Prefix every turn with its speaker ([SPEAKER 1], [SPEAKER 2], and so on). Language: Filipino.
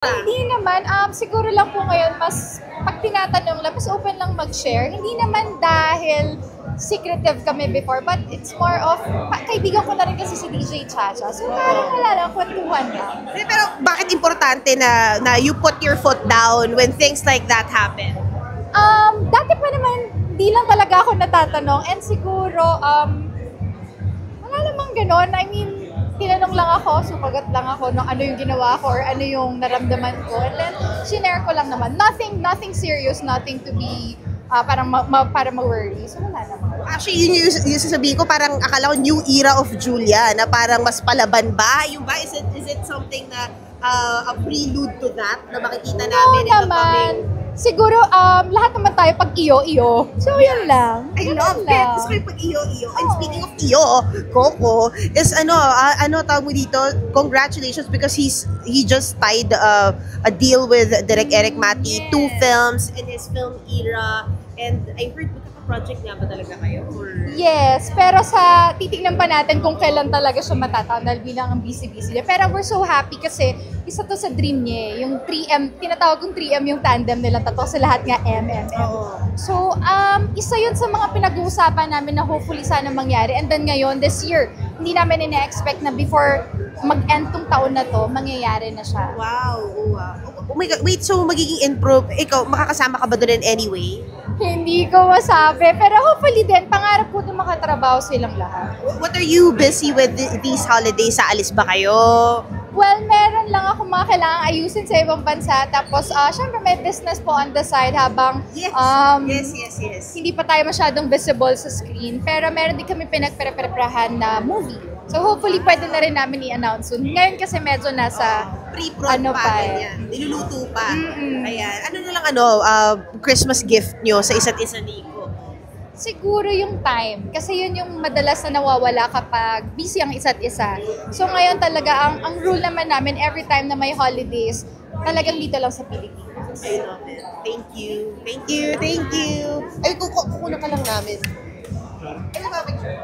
[SPEAKER 1] Hindi naman, siguro lang po ngayon mas pag tinatanong lang, mas open lang mag-share. Hindi naman dahil secretive kami before, but it's more of, kaibigan ko na rin kasi si DJ Chacha. So parang wala lang, kwentuhan lang.
[SPEAKER 2] Pero bakit importante na you put your foot down when things like that happen?
[SPEAKER 1] Dati pa naman, di lang talaga ako natatanong. And siguro, wala namang ganon. I mean, tinanong lang ako, sumagot lang ako ng ano yung ginawa ko or ano yung naramdaman ko. And then, shinare ko lang naman. Nothing serious, nothing to be, para ma-worry. So, wala naman.
[SPEAKER 2] Actually, yun yung sasabihin ko, parang akala ko new era of Julia, na parang mas palaban ba? Yung ba, is it something na a prelude to that, na makikita namin in the coming?
[SPEAKER 1] Siguro, lahat naman tayo pag iyo-iyo. So, yun lang.
[SPEAKER 2] I love it. Gusto ko yung pag iyo-iyo. And speaking of iyo, Coco, is ano tawag mo dito, congratulations because he just tied a deal with Direk Eric Mati, 2 films in his film era. And I heard magkaka-project nga ba talaga kayo? Or...
[SPEAKER 1] Yes, pero titignan pa natin kung kailan talaga siya matatawag dahil bilang ang busy-busy niya. Pero we're so happy kasi isa to sa dream niya eh. Yung 3M, tinatawag kong 3M yung tandem nilang tatlo sa lahat nga MMM. So, isa yun sa mga pinag-uusapan namin na hopefully sana mangyari. And then ngayon, this year, hindi namin ina-expect na before mag-end tong taon na to, mangyayari na siya.
[SPEAKER 2] Wow. Oh my God. Wait, so magiging improve, ikaw, makakasama ka ba doon in any way?
[SPEAKER 1] Hindi ko masabi, pero hopefully din, pangarap ko na makatrabaho silang lahat.
[SPEAKER 2] What are you busy with these holidays? Sa alis ba kayo?
[SPEAKER 1] Well, meron lang ako mga kailangang ayusin sa ibang bansa. Tapos, syempre may business po on the side habang
[SPEAKER 2] Yes.
[SPEAKER 1] Hindi pa tayo masyadong visible sa screen. Pero meron din kami pinagpre-preparahan na movie. So hopefully pwede na rin namin i-announce soon. Ngayon kasi medyo nasa
[SPEAKER 2] Pre-prod pa, ganyan. Niluluto pa. Ayan. Ano na lang Christmas gift nyo sa isa't isa ni Iko?
[SPEAKER 1] Siguro yung time. Kasi yun yung madalas na nawawala kapag busy ang isa't isa. So ngayon talaga, ang rule naman namin every time na may holidays, talagang dito lang sa Pilipinas.
[SPEAKER 2] I love it. Thank you. Ay, kukunan ka lang namin. Ano ba, picture?